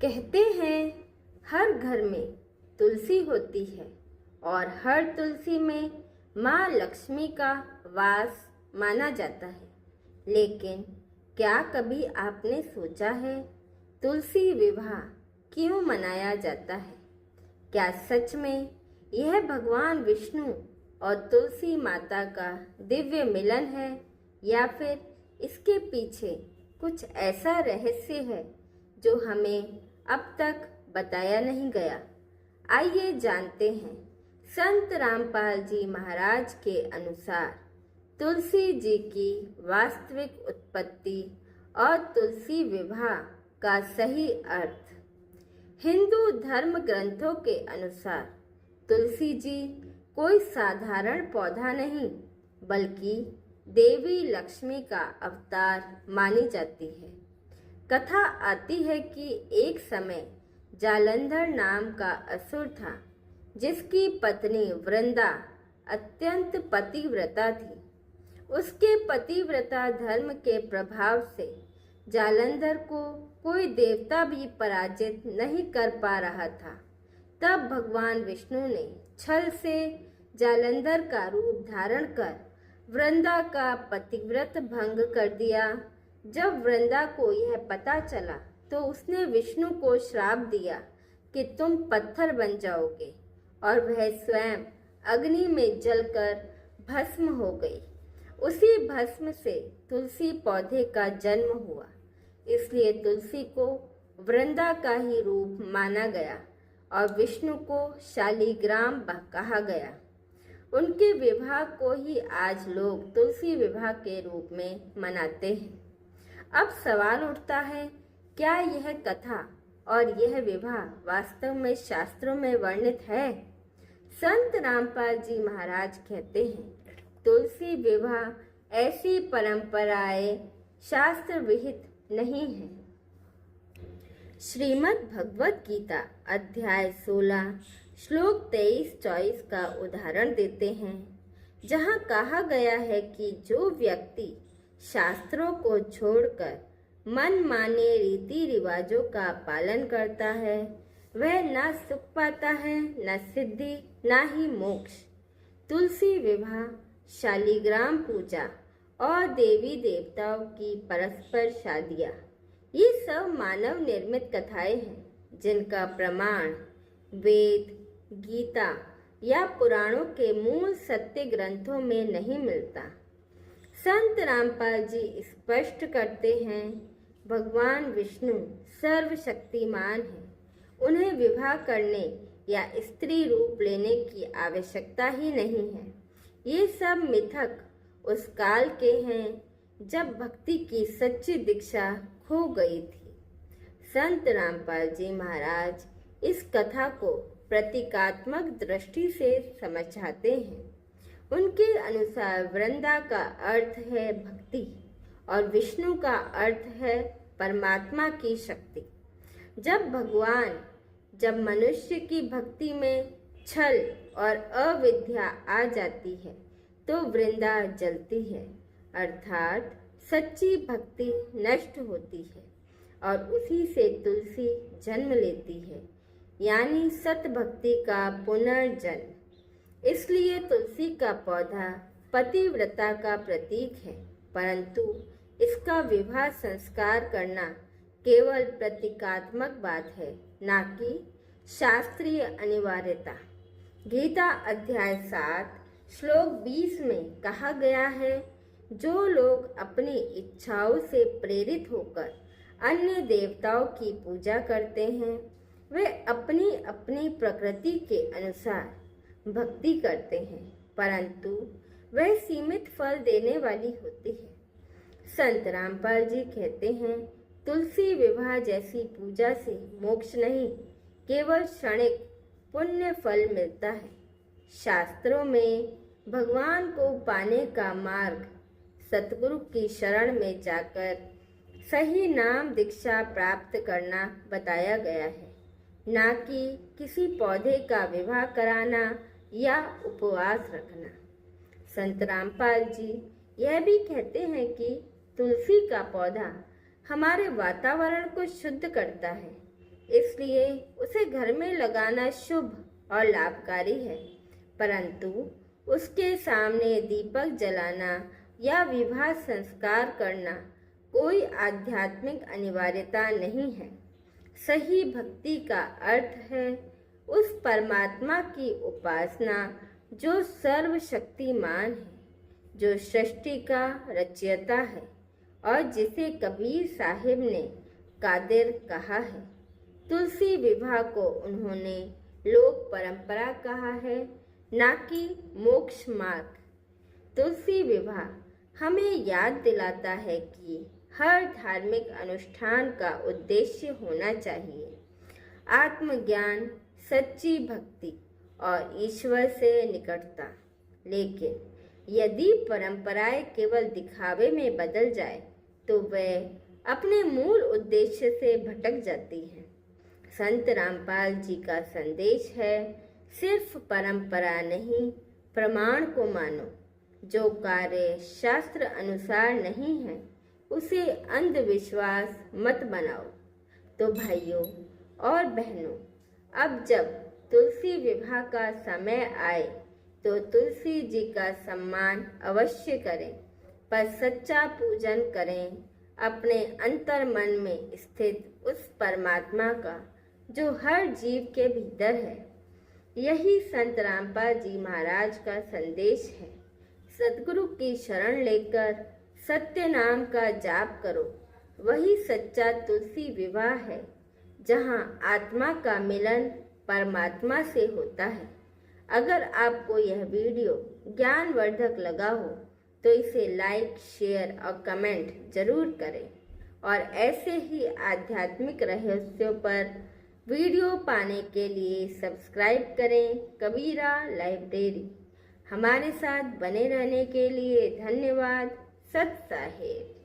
कहते हैं हर घर में तुलसी होती है और हर तुलसी में माँ लक्ष्मी का वास माना जाता है। लेकिन क्या कभी आपने सोचा है तुलसी विवाह क्यों मनाया जाता है? क्या सच में यह भगवान विष्णु और तुलसी माता का दिव्य मिलन है या फिर इसके पीछे कुछ ऐसा रहस्य है जो हमें अब तक बताया नहीं गया? आइए जानते हैं। संत रामपाल जी महाराज के अनुसार तुलसी जी की वास्तविक उत्पत्ति और तुलसी विवाह का सही अर्थ। हिंदू धर्म ग्रंथों के अनुसार तुलसी जी कोई साधारण पौधा नहीं बल्कि देवी लक्ष्मी का अवतार मानी जाती है। कथा आती है कि एक समय जालंधर नाम का असुर था जिसकी पत्नी वृंदा अत्यंत पतिव्रता थी। उसके पतिव्रता धर्म के प्रभाव से जालंधर को कोई देवता भी पराजित नहीं कर पा रहा था। तब भगवान विष्णु ने छल से जालंधर का रूप धारण कर वृंदा का पतिव्रत भंग कर दिया। जब वृंदा को यह पता चला तो उसने विष्णु को श्राप दिया कि तुम पत्थर बन जाओगे और वह स्वयं अग्नि में जलकर भस्म हो गई। उसी भस्म से तुलसी पौधे का जन्म हुआ। इसलिए तुलसी को वृंदा का ही रूप माना गया और विष्णु को शालिग्राम कहा गया। उनके विवाह को ही आज लोग तुलसी विवाह के रूप में मनाते हैं। अब सवाल उठता है, क्या यह कथा और यह विवाह वास्तव में शास्त्रों में वर्णित है? संत रामपाल जी महाराज कहते हैं, तुलसी विवाह ऐसी परंपराएं शास्त्र विहित नहीं है। श्रीमद् भगवत गीता अध्याय 16 श्लोक 23-24 का उदाहरण देते हैं, जहाँ कहा गया है कि जो व्यक्ति शास्त्रों को छोड़कर मन माने रीति रिवाजों का पालन करता है वह न सुख पाता है, न सिद्धि, न ही मोक्ष। तुलसी विवाह, शालिग्राम पूजा और देवी देवताओं की परस्पर शादियाँ, ये सब मानव निर्मित कथाएं हैं जिनका प्रमाण वेद, गीता या पुराणों के मूल सत्य ग्रंथों में नहीं मिलता। संत रामपाल जी स्पष्ट करते हैं, भगवान विष्णु सर्वशक्तिमान है। उन्हें विवाह करने या स्त्री रूप लेने की आवश्यकता ही नहीं है। ये सब मिथक उस काल के हैं जब भक्ति की सच्ची दीक्षा खो गई थी। संत रामपाल जी महाराज इस कथा को प्रतीकात्मक दृष्टि से समझाते हैं। उनके अनुसार वृंदा का अर्थ है भक्ति और विष्णु का अर्थ है परमात्मा की शक्ति। जब मनुष्य की भक्ति में छल और अविद्या आ जाती है तो वृंदा जलती है, अर्थात सच्ची भक्ति नष्ट होती है और उसी से तुलसी जन्म लेती है, यानी सत भक्ति का पुनर्जन्म। इसलिए तुलसी का पौधा पतिव्रता का प्रतीक है, परंतु इसका विवाह संस्कार करना केवल प्रतीकात्मक बात है, न कि शास्त्रीय अनिवार्यता। गीता अध्याय 7 श्लोक 20 में कहा गया है, जो लोग अपनी इच्छाओं से प्रेरित होकर अन्य देवताओं की पूजा करते हैं वे अपनी अपनी प्रकृति के अनुसार भक्ति करते हैं, परंतु वह सीमित फल देने वाली होती है। संत रामपाल जी कहते हैं, तुलसी विवाह जैसी पूजा से मोक्ष नहीं, केवल क्षणिक पुण्य फल मिलता है। शास्त्रों में भगवान को पाने का मार्ग सतगुरु की शरण में जाकर सही नाम दीक्षा प्राप्त करना बताया गया है, न कि किसी पौधे का विवाह कराना या उपवास रखना। संत रामपाल जी यह भी कहते हैं कि तुलसी का पौधा हमारे वातावरण को शुद्ध करता है, इसलिए उसे घर में लगाना शुभ और लाभकारी है, परंतु उसके सामने दीपक जलाना या विवाह संस्कार करना कोई आध्यात्मिक अनिवार्यता नहीं है। सही भक्ति का अर्थ है उस परमात्मा की उपासना जो सर्वशक्तिमान है, जो सृष्टि का रचयिता है और जिसे कबीर साहिब ने कादिर कहा है। तुलसी विवाह को उन्होंने लोक परंपरा कहा है, ना कि मोक्ष मार्ग। तुलसी विवाह हमें याद दिलाता है कि हर धार्मिक अनुष्ठान का उद्देश्य होना चाहिए आत्मज्ञान, सच्ची भक्ति और ईश्वर से निकटता। लेकिन यदि परंपराएं केवल दिखावे में बदल जाए तो वह अपने मूल उद्देश्य से भटक जाती है। संत रामपाल जी का संदेश है, सिर्फ परंपरा नहीं, प्रमाण को मानो। जो कार्य शास्त्र अनुसार नहीं है उसे अंधविश्वास मत बनाओ। तो भाइयों और बहनों, अब जब तुलसी विवाह का समय आए तो तुलसी जी का सम्मान अवश्य करें, पर सच्चा पूजन करें अपने अंतर मन में स्थित उस परमात्मा का जो हर जीव के भीतर है। यही संत रामपाल जी महाराज का संदेश है। सतगुरु की शरण लेकर सत्य नाम का जाप करो, वही सच्चा तुलसी विवाह है, जहाँ आत्मा का मिलन परमात्मा से होता है। अगर आपको यह वीडियो ज्ञानवर्धक लगा हो तो इसे लाइक, शेयर और कमेंट जरूर करें और ऐसे ही आध्यात्मिक रहस्यों पर वीडियो पाने के लिए सब्सक्राइब करें कबीरा लाइब्रेरी। हमारे साथ बने रहने के लिए धन्यवाद। सत साहिब।